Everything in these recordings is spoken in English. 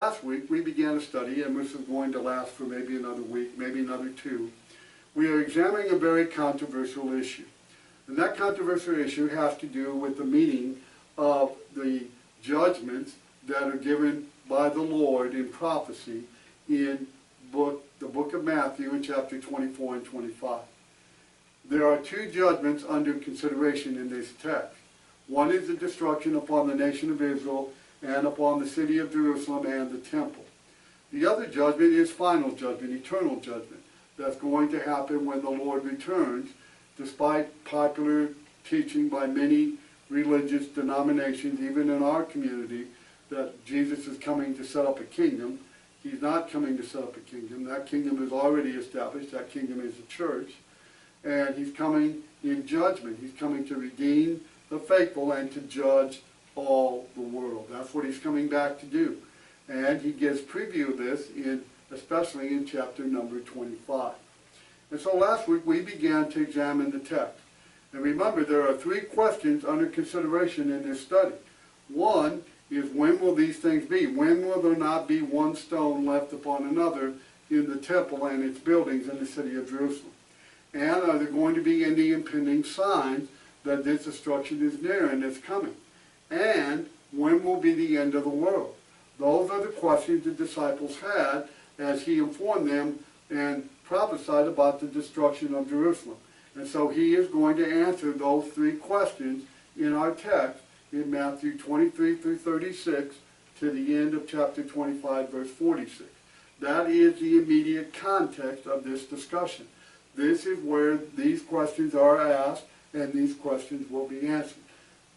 Last week we began a study, and this is going to last for maybe another week, maybe another two. We are examining a very controversial issue. And that controversial issue has to do with the meaning of the judgments that are given by the Lord in prophecy in the book of Matthew in chapter 24 and 25. There are two judgments under consideration in this text. One is the destruction upon the nation of Israel and upon the city of Jerusalem and the temple. The other judgment is final judgment, eternal judgment, that's going to happen when the Lord returns, despite popular teaching by many religious denominations, even in our community, that Jesus is coming to set up a kingdom. He's not coming to set up a kingdom. That kingdom is already established. That kingdom is the church. And he's coming in judgment. He's coming to redeem the faithful and to judge all the world. That's what he's coming back to do. And he gives preview of this, especially in chapter number 25. And so last week we began to examine the text. And remember, there are three questions under consideration in this study. One is, when will these things be? When will there not be one stone left upon another in the temple and its buildings in the city of Jerusalem? And are there going to be any impending signs that this destruction is near and it's coming? And when will be the end of the world? Those are the questions the disciples had as he informed them and prophesied about the destruction of Jerusalem. And so he is going to answer those three questions in our text in Matthew 23 through 36 to the end of chapter 25, verse 46. That is the immediate context of this discussion. This is where these questions are asked and these questions will be answered.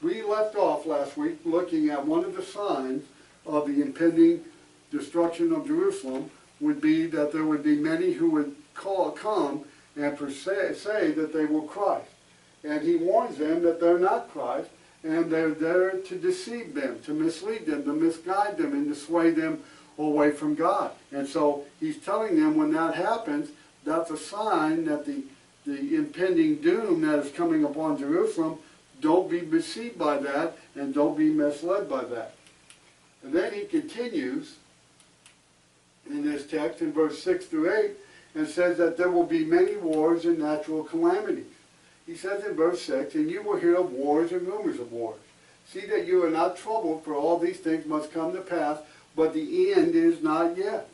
We left off last week looking at one of the signs of the impending destruction of Jerusalem would be that there would be many who would come and say that they were Christ. And he warns them that they're not Christ, and they're there to deceive them, to mislead them, to misguide them, and to sway them away from God. And so he's telling them when that happens, that's a sign that the impending doom that is coming upon Jerusalem, don't be deceived by that, and don't be misled by that. And then he continues in this text in verse 6 through 8, and says that there will be many wars and natural calamities. He says in verse 6, and you will hear of wars and rumors of wars. See that you are not troubled, for all these things must come to pass, but the end is not yet.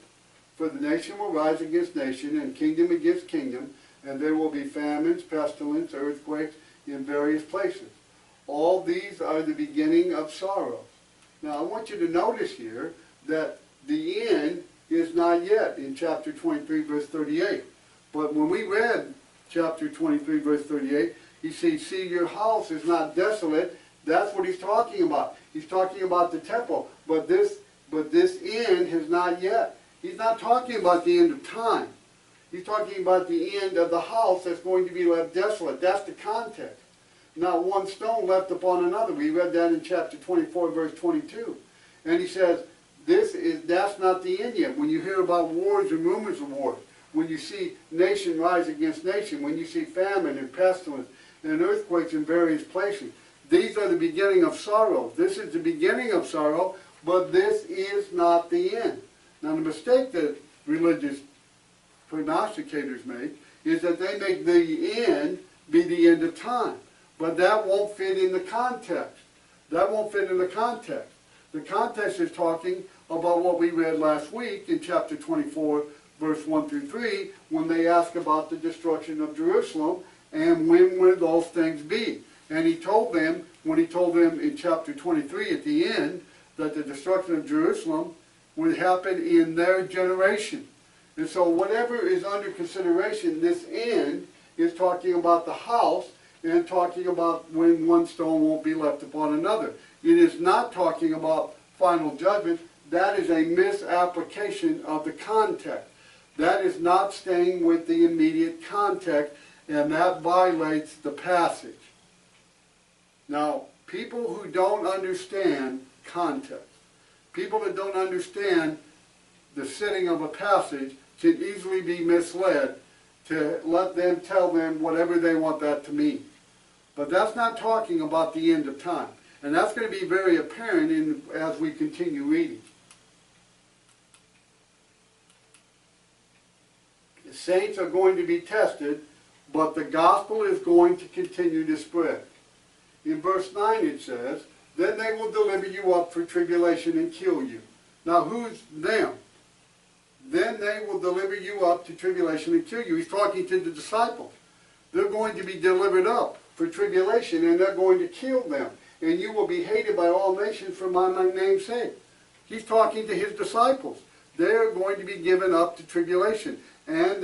For the nation will rise against nation, and kingdom against kingdom, and there will be famines, pestilence, earthquakes in various places. All these are the beginning of sorrows. Now I want you to notice here that the end is not yet in chapter 23, verse 38. But when we read chapter 23, verse 38, he says, see, your house is not desolate. That's what he's talking about. He's talking about the temple. But this end has not yet. He's not talking about the end of time. He's talking about the end of the house that's going to be left desolate. That's the context. Not one stone left upon another. We read that in chapter 24, verse 22. And he says, that's not the end yet. When you hear about wars and rumors of wars, when you see nation rise against nation, when you see famine and pestilence and earthquakes in various places, these are the beginning of sorrow. This is the beginning of sorrow, but this is not the end. Now the mistake that religious prognosticators make is that they make the end be the end of time. But that won't fit in the context. That won't fit in the context. The context is talking about what we read last week in chapter 24, verse 1 through 3, when they ask about the destruction of Jerusalem and when will those things be. And he told them, when he told them in chapter 23 at the end, that the destruction of Jerusalem would happen in their generation. And so whatever is under consideration, this end is talking about the house and talking about when one stone won't be left upon another. It is not talking about final judgment. That is a misapplication of the context. That is not staying with the immediate context, and that violates the passage. Now, people who don't understand context, people that don't understand the setting of a passage can easily be misled to let them tell them whatever they want that to mean. But that's not talking about the end of time. And that's going to be very apparent as we continue reading. The saints are going to be tested, but the gospel is going to continue to spread. In verse 9 it says, then they will deliver you up for tribulation and kill you. Now who's them? Then they will deliver you up to tribulation and kill you. He's talking to the disciples. They're going to be delivered up for tribulation, and they're going to kill them. And you will be hated by all nations for my name's sake. He's talking to his disciples. They're going to be given up to tribulation. And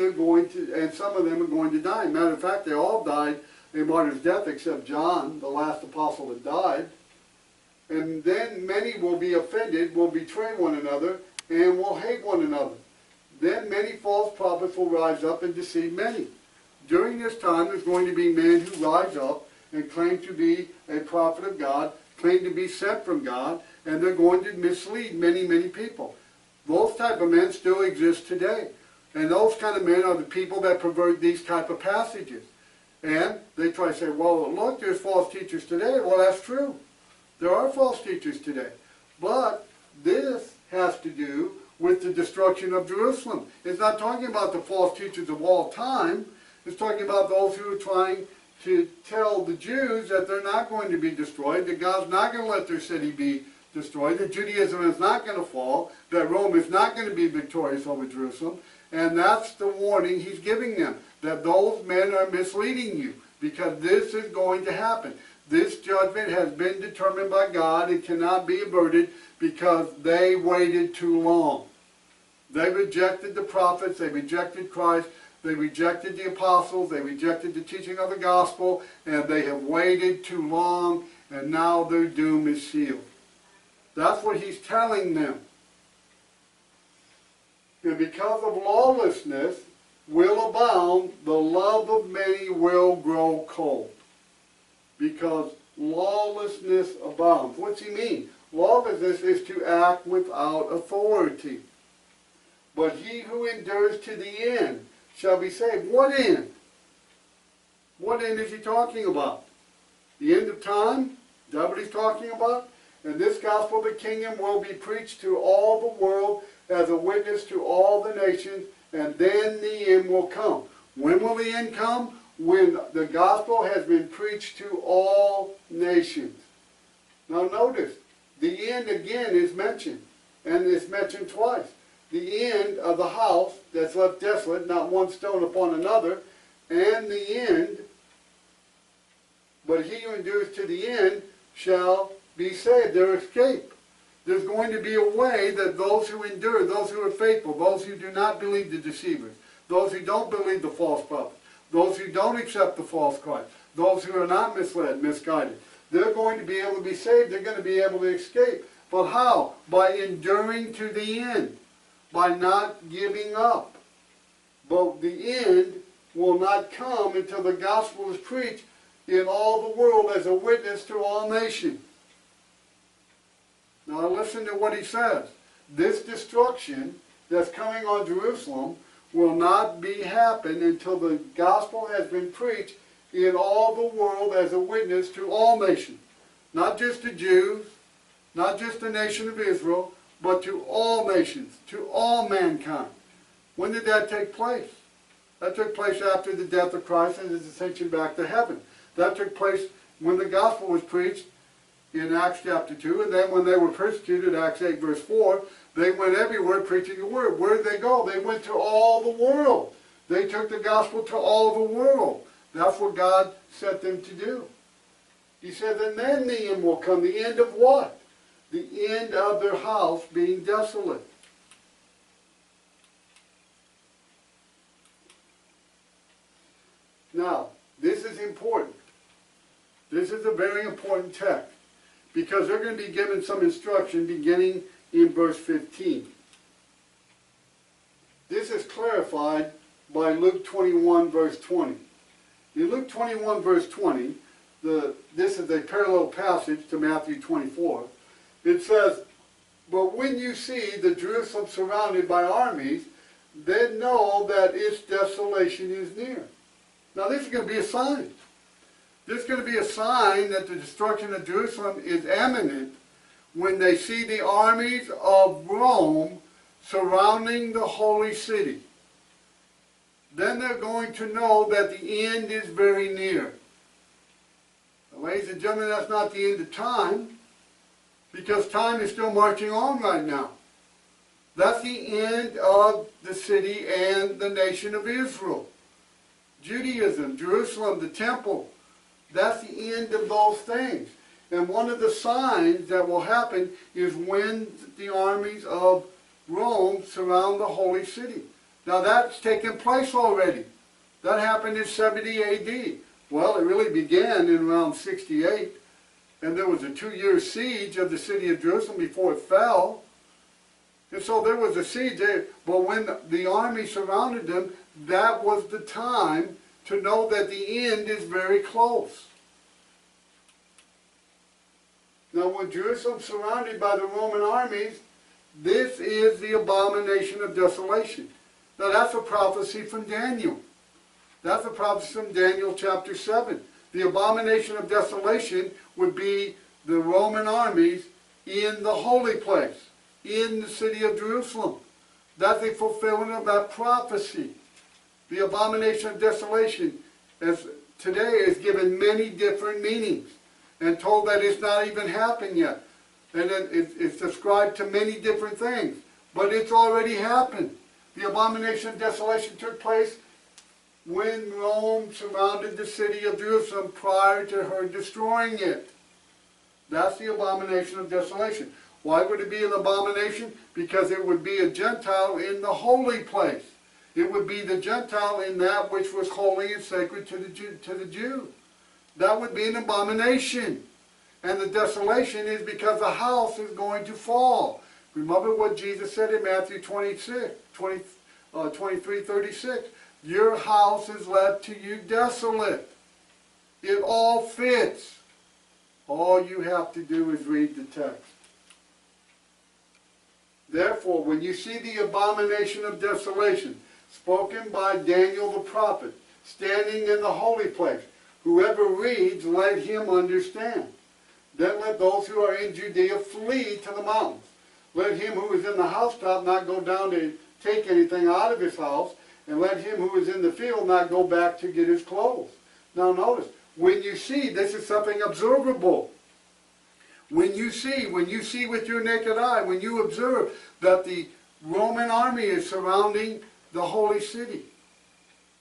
some of them are going to die. Matter of fact, they all died a martyr's death except John, the last apostle that died. And then many will be offended, will betray one another, and will hate one another. Then many false prophets will rise up and deceive many. During this time, there's going to be men who rise up and claim to be a prophet of God, claim to be sent from God, and they're going to mislead many, many people. Those type of men still exist today. And those kind of men are the people that pervert these type of passages. And they try to say, well, look, there's false teachers today. Well, that's true. There are false teachers today. But this has to do with the destruction of Jerusalem. It's not talking about the false teachers of all time. It's talking about those who are trying to tell the Jews that they're not going to be destroyed, that God's not going to let their city be destroyed, that Judaism is not going to fall, that Rome is not going to be victorious over Jerusalem. And that's the warning he's giving them, that those men are misleading you, because this is going to happen. This judgment has been determined by God. It cannot be averted because they waited too long. They rejected the prophets. They rejected Christ. They rejected the apostles. They rejected the teaching of the gospel. And they have waited too long. And now their doom is sealed. That's what he's telling them. And because of lawlessness will abound, the love of many will grow cold. Because lawlessness abounds. What's he mean? Lawlessness is to act without authority. But he who endures to the end shall be saved. What end? What end is he talking about? The end of time? Is that what he's talking about? And this gospel of the kingdom will be preached to all the world as a witness to all the nations, and then the end will come. When will the end come? When the gospel has been preached to all nations. Now notice, the end again is mentioned, and it's mentioned twice. The end of the house that's left desolate, not one stone upon another, and the end, but he who endures to the end shall be saved. Their escape. There's going to be a way that those who endure, those who are faithful, those who do not believe the deceivers, those who don't believe the false prophets, those who don't accept the false Christ, those who are not misled, misguided, they're going to be able to be saved. They're going to be able to escape. But how? By enduring to the end. By not giving up. But the end will not come until the gospel is preached in all the world as a witness to all nations. Now listen to what he says. This destruction that's coming on Jerusalem will not be happen until the gospel has been preached in all the world as a witness to all nations. Not just the Jews, not just the nation of Israel, but to all nations, to all mankind. When did that take place? That took place after the death of Christ and his ascension back to heaven. That took place when the gospel was preached in Acts chapter 2, and then when they were persecuted, Acts 8 verse 4, they went everywhere preaching the word. Where did they go? They went to all the world. They took the gospel to all the world. That's what God sent them to do. He said, and then the end will come. The end of what? The end of their house being desolate. Now, this is important. This is a very important text, because they're going to be given some instruction beginning in verse 15. This is clarified by Luke 21 verse 20. In Luke 21 verse 20, this is a parallel passage to Matthew 24. It says, but when you see the Jerusalem surrounded by armies, then know that its desolation is near. Now this is going to be a sign. This is going to be a sign that the destruction of Jerusalem is imminent when they see the armies of Rome surrounding the holy city. then they're going to know that the end is very near. Now, ladies and gentlemen, that's not the end of time, because time is still marching on right now. That's the end of the city and the nation of Israel. Judaism, Jerusalem, the temple, that's the end of those things. And one of the signs that will happen is when the armies of Rome surround the holy city. Now that's taken place already. That happened in 70 AD. Well, it really began in around 68. And there was a 2-year siege of the city of Jerusalem before it fell. And so there was a siege there. But when the army surrounded them, that was the time to know that the end is very close. Now when Jerusalem's surrounded by the Roman armies, this is the abomination of desolation. Now that's a prophecy from Daniel. That's a prophecy from Daniel chapter 7. The abomination of desolation would be the Roman armies in the holy place, in the city of Jerusalem. That's a fulfillment of that prophecy. The abomination of desolation, as today, is given many different meanings and told that it's not even happened yet. And it's described to many different things. But it's already happened. The abomination of desolation took place when Rome surrounded the city of Jerusalem prior to her destroying it. That's the abomination of desolation. Why would it be an abomination? Because it would be a Gentile in the holy place. It would be the Gentile in that which was holy and sacred to the Jew. That would be an abomination. And the desolation is because the house is going to fall. Remember what Jesus said in Matthew 23:36. Your house is left to you desolate. It all fits. All you have to do is read the text. Therefore, when you see the abomination of desolation spoken by Daniel the prophet, standing in the holy place, whoever reads, let him understand. Then let those who are in Judea flee to the mountains. Let him who is in the housetop not go down to take anything out of his house, and let him who is in the field not go back to get his clothes. Now notice, when you see, this is something observable. When you see with your naked eye, when you observe that the Roman army is surrounding the holy city.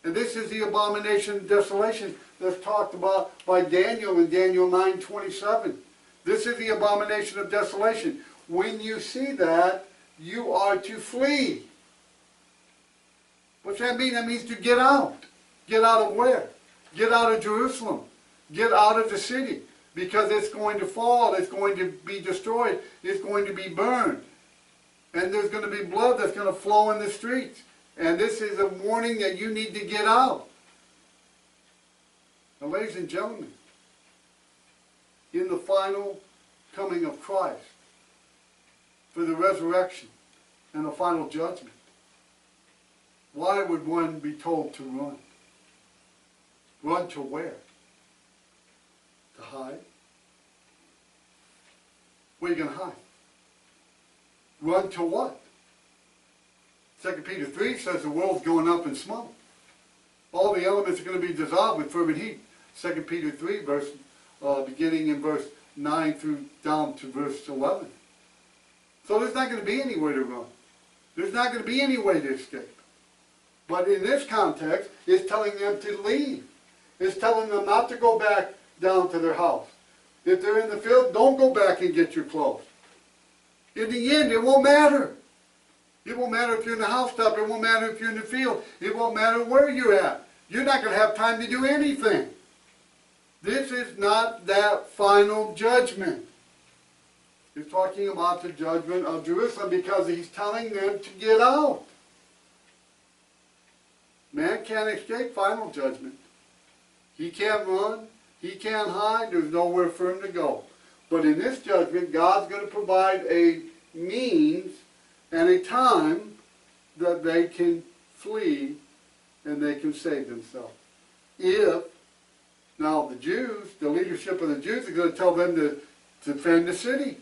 And this is the abomination of desolation that's talked about by Daniel in Daniel 9:27. This is the abomination of desolation. When you see that, you are to flee. What's that mean? That means to get out. Get out of where? Get out of Jerusalem. Get out of the city. Because it's going to fall. It's going to be destroyed. It's going to be burned. And there's going to be blood that's going to flow in the streets. And this is a warning that you need to get out. Now, ladies and gentlemen, in the final coming of Christ, for the resurrection and the final judgment, why would one be told to run? Run to where? To hide? Where are you going to hide? Run to what? 2 Peter 3 says the world's going up in smoke. All the elements are going to be dissolved with fervent heat. 2 Peter 3, beginning in verse 9 through down to verse 11. So there's not going to be anywhere to run. There's not going to be any way to escape. But in this context, it's telling them to leave. It's telling them not to go back down to their house. If they're in the field, don't go back and get your clothes. In the end, it won't matter. It won't matter if you're in the housetop. It won't matter if you're in the field. It won't matter where you're at. You're not going to have time to do anything. This is not that final judgment. He's talking about the judgment of Jerusalem because he's telling them to get out. Man can't escape final judgment. He can't run. He can't hide. There's nowhere for him to go. But in this judgment, God's going to provide a means and a time that they can flee and they can save themselves. Now the Jews, the leadership of the Jews are going to tell them to defend the city.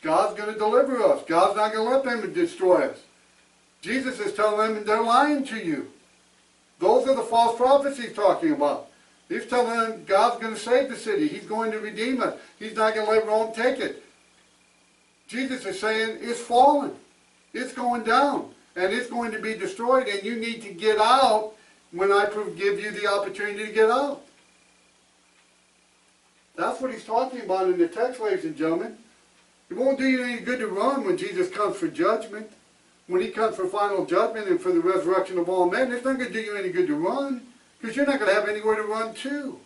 God's going to deliver us. God's not going to let them destroy us. Jesus is telling them they're lying to you. Those are the false prophets he's talking about. He's telling them God's going to save the city. He's going to redeem it. He's not going to let Rome take it. Jesus is saying it's fallen. It's going down. And it's going to be destroyed. And you need to get out when I give you the opportunity to get out. That's what he's talking about in the text, ladies and gentlemen. It won't do you any good to run when Jesus comes for judgment. When he comes for final judgment and for the resurrection of all men, it's not going to do you any good to run. Because you're not going to have anywhere to run to.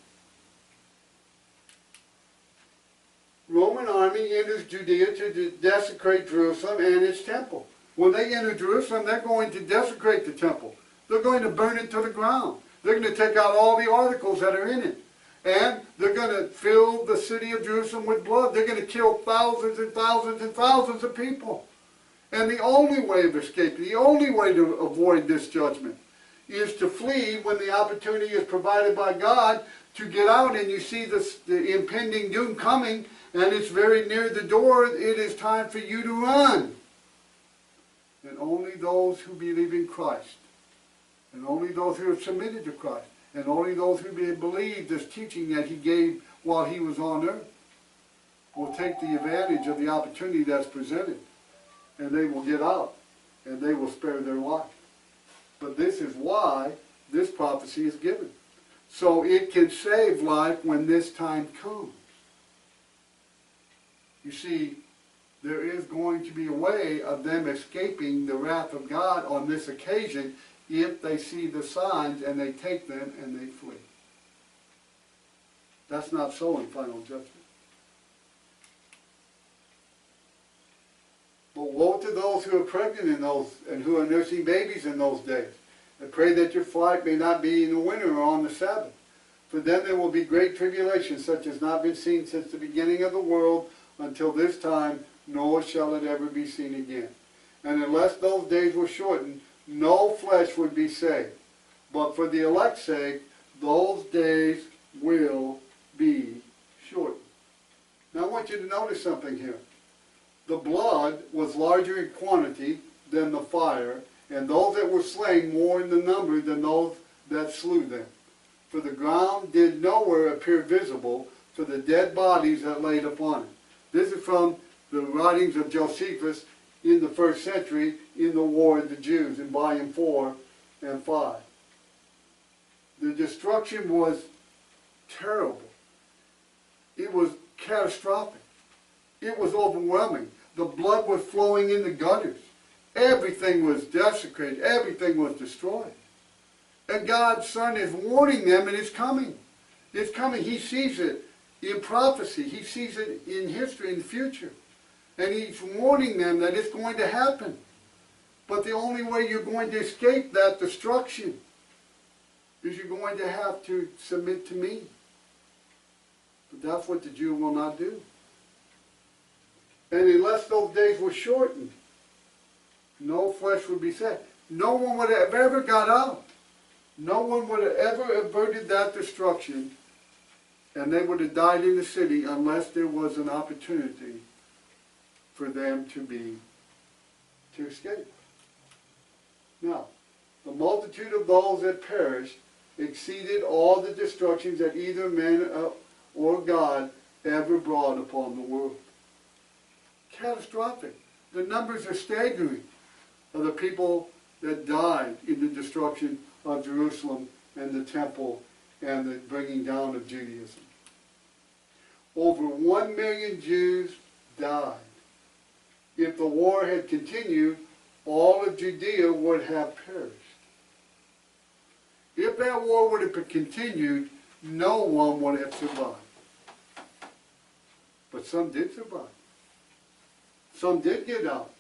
Roman army enters Judea to desecrate Jerusalem and its temple. When they enter Jerusalem, they're going to desecrate the temple. They're going to burn it to the ground. They're going to take out all the articles that are in it. And they're going to fill the city of Jerusalem with blood. They're going to kill thousands and thousands and thousands of people. And the only way of escaping, the only way to avoid this judgment is to flee when the opportunity is provided by God to get out and you see the impending doom coming and it's very near the door. It is time for you to run. And only those who believe in Christ, and only those who have submitted to Christ, and only those who believe this teaching that he gave while he was on earth will take the advantage of the opportunity that's presented. And they will get out, and they will spare their life. But this is why this prophecy is given. So it can save life when this time comes. You see, there is going to be a way of them escaping the wrath of God on this occasion if they see the signs and they take them and they flee. That's not so in final judgment. But woe to those who are pregnant in those and who are nursing babies in those days. And pray that your flight may not be in the winter or on the Sabbath. For then there will be great tribulation, such as not been seen since the beginning of the world until this time, nor shall it ever be seen again. And unless those days were shortened, no flesh would be saved. But for the elect's sake, those days will be shortened. Now I want you to notice something here. The blood was larger in quantity than the fire, and those that were slain more in the number than those that slew them. For the ground did nowhere appear visible for the dead bodies that laid upon it. This is from the writings of Josephus in the 1st century in the War of the Jews in volume 4 and 5. The destruction was terrible. It was catastrophic. It was overwhelming. The blood was flowing in the gutters. Everything was desecrated. Everything was destroyed. And God's Son is warning them, and it's coming. It's coming. He sees it in prophecy. He sees it in history, in the future. And he's warning them that it's going to happen. But the only way you're going to escape that destruction is you're going to have to submit to me. But that's what the Jew will not do. And unless those days were shortened, no flesh would be saved. No one would have ever got out. No one would have ever averted that destruction, and they would have died in the city unless there was an opportunity for them to escape. Now, the multitude of those that perished exceeded all the destructions that either man or God ever brought upon the world. Catastrophic. The numbers are staggering of the people that died in the destruction of Jerusalem and the temple and the bringing down of Judaism. Over 1 million Jews died. If the war had continued, all of Judea would have perished. If that war would have continued, no one would have survived. But some did survive. Some did get out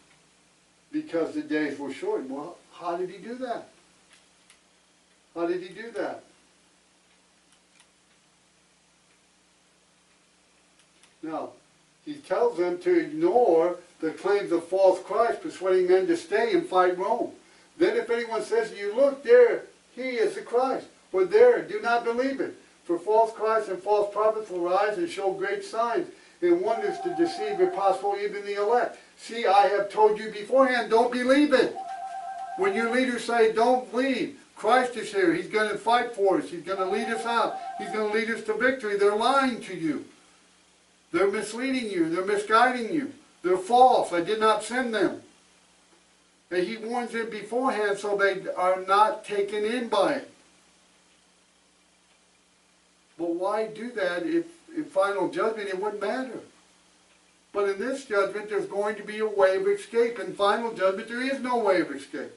because the days were short. Well, how did he do that? How did he do that? Now, he tells them to ignore the claims of false Christ, persuading men to stay and fight Rome. Then if anyone says to you, look, there, he is the Christ, or there, do not believe it. For false Christs and false prophets will rise and show great signs and wonders to deceive, if possible, even the elect. See, I have told you beforehand, don't believe it. When your leaders say, don't believe, Christ is here. He's going to fight for us. He's going to lead us out. He's going to lead us to victory. They're lying to you. They're misleading you. They're misguiding you. They're false. I did not send them. And he warns them beforehand so they are not taken in by it. But why do that if in final judgment it wouldn't matter? But in this judgment there's going to be a way of escape. In final judgment there is no way of escape.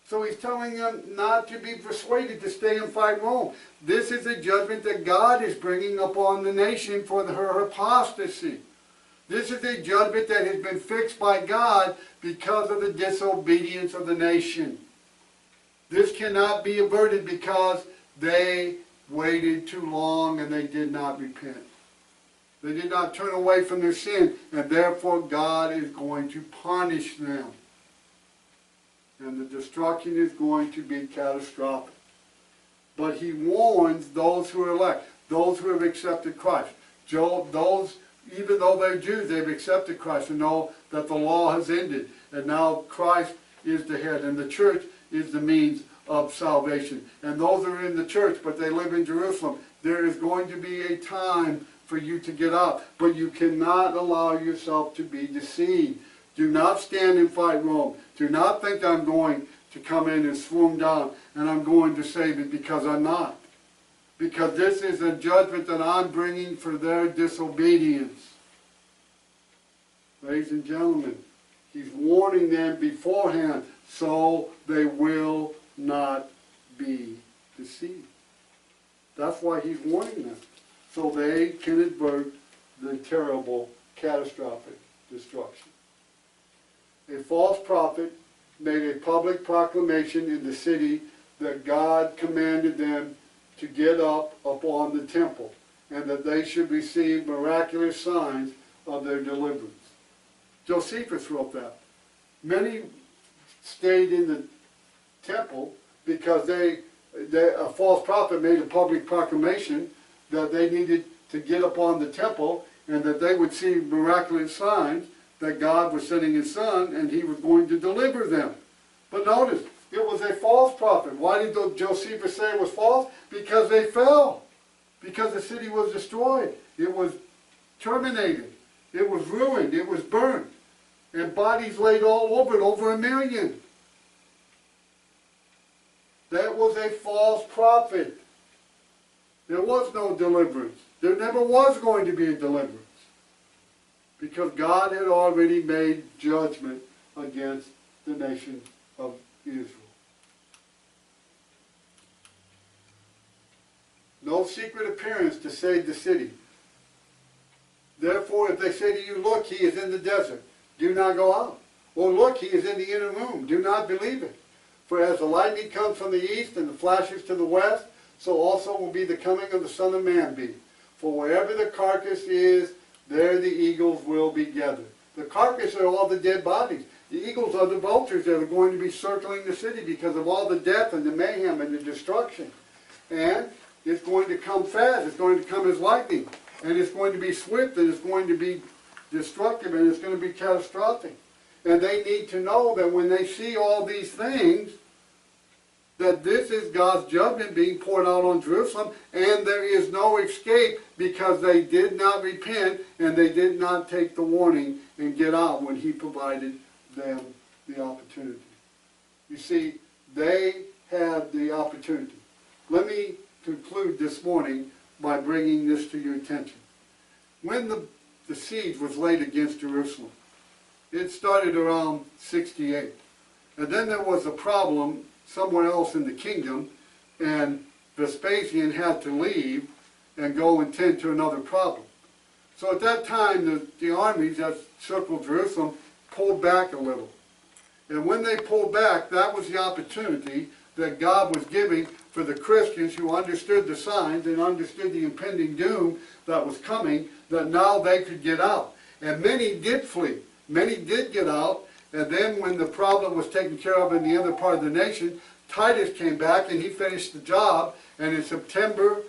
So he's telling them not to be persuaded to stay and fight Rome. This is a judgment that God is bringing upon the nation for her apostasy. This is a judgment that has been fixed by God because of the disobedience of the nation. This cannot be averted because they waited too long and they did not repent. They did not turn away from their sin, and therefore God is going to punish them. And the destruction is going to be catastrophic. But he warns those who are elect, those who have accepted Christ. Those, even though they're Jews, they've accepted Christ and know that the law has ended. And now Christ is the head, and the church is the means of salvation. And those who are in the church, but they live in Jerusalem, there is going to be a time for you to get up. But you cannot allow yourself to be deceived. Do not stand and fight Rome. Do not think I'm going to come in and swoon down and I'm going to save it, because I'm not. Because this is a judgment that I'm bringing for their disobedience. Ladies and gentlemen, he's warning them beforehand so they will not be deceived. That's why he's warning them, so they can avert the terrible, catastrophic destruction. A false prophet made a public proclamation in the city that God commanded them to get up upon the temple and that they should receive miraculous signs of their deliverance. Josephus wrote that. Many stayed in the temple because a false prophet made a public proclamation that they needed to get upon the temple and that they would see miraculous signs that God was sending his son and he was going to deliver them. But notice, it was a false prophet. Why did Josephus say it was false? Because they fell. Because the city was destroyed. It was terminated. It was ruined. It was burnt. And bodies laid all over it, over 1 million. That was a false prophet. There was no deliverance. There never was going to be a deliverance. Because God had already made judgment against the nation of Israel. No secret appearance to save the city. Therefore, if they say to you, look, he is in the desert, do not go out. Or look, he is in the inner room, do not believe it. For as the lightning comes from the east and the flashes to the west, so also will be the coming of the Son of Man be. For wherever the carcass is, there the eagles will be gathered. The carcass are all the dead bodies. The eagles are the vultures that are going to be circling the city because of all the death and the mayhem and the destruction. And it's going to come fast. It's going to come as lightning. And it's going to be swift and it's going to be destructive and it's going to be catastrophic. And they need to know that when they see all these things, that this is God's judgment being poured out on Jerusalem, and there is no escape because they did not repent and they did not take the warning and get out when he provided them the opportunity. You see, they had the opportunity. Let me conclude this morning by bringing this to your attention. When the siege was laid against Jerusalem, it started around 68. And then there was a problem somewhere else in the kingdom, and Vespasian had to leave and go and tend to another problem. So at that time, the armies that circled Jerusalem pulled back a little. And when they pulled back, that was the opportunity that God was giving for the Christians who understood the signs and understood the impending doom that was coming, that now they could get out. And many did flee. Many did get out. And then when the problem was taken care of in the other part of the nation, Titus came back and he finished the job. And in September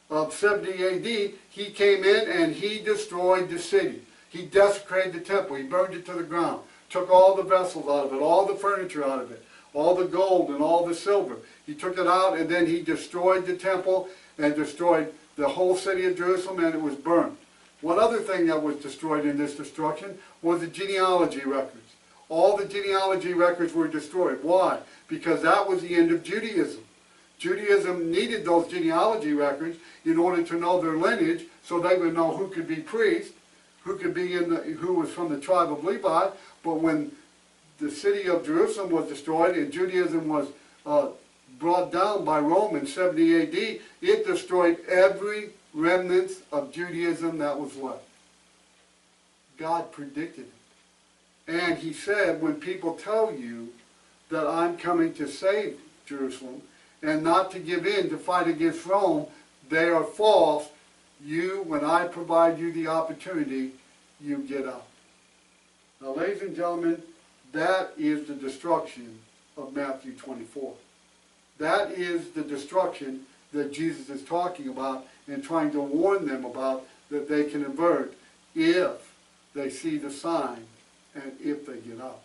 of 70 AD, he came in and he destroyed the city. He desecrated the temple. He burned it to the ground. Took all the vessels out of it, all the furniture out of it. all the gold and all the silver. He took it out, and then he destroyed the temple and destroyed the whole city of Jerusalem, and it was burned. One other thing that was destroyed in this destruction was the genealogy records. All the genealogy records were destroyed. Why? Because that was the end of Judaism. Judaism needed those genealogy records in order to know their lineage, so they would know who could be priest, who could be who was from the tribe of Levi. But when the city of Jerusalem was destroyed and Judaism was brought down by Rome in 70 AD, it destroyed every remnant of Judaism that was left. God predicted it. And he said, when people tell you that I'm coming to save Jerusalem and not to give in to fight against Rome, they are false. When I provide you the opportunity, you get up. Now, ladies and gentlemen, that is the destruction of Matthew 24. That is the destruction that Jesus is talking about and trying to warn them about, that they can avert if they see the sign and if they get up.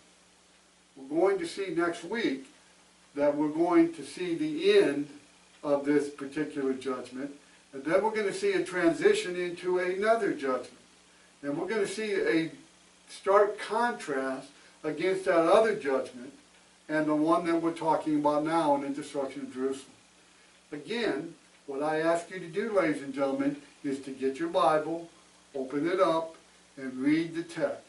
We're going to see next week that we're going to see the end of this particular judgment, and then we're going to see a transition into another judgment. And we're going to see a stark contrast against that other judgment and the one that we're talking about now in the destruction of Jerusalem. Again, what I ask you to do, ladies and gentlemen, is to get your Bible, open it up, and read the text.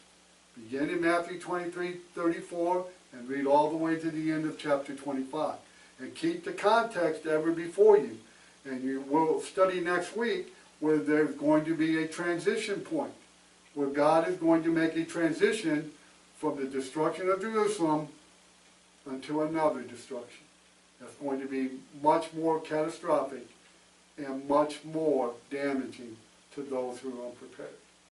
Begin in Matthew 23:34 and read all the way to the end of chapter 25. And keep the context ever before you. And you will study next week where there's going to be a transition point, where God is going to make a transition from the destruction of Jerusalem unto another destruction. That's going to be much more catastrophic and much more damaging to those who are unprepared.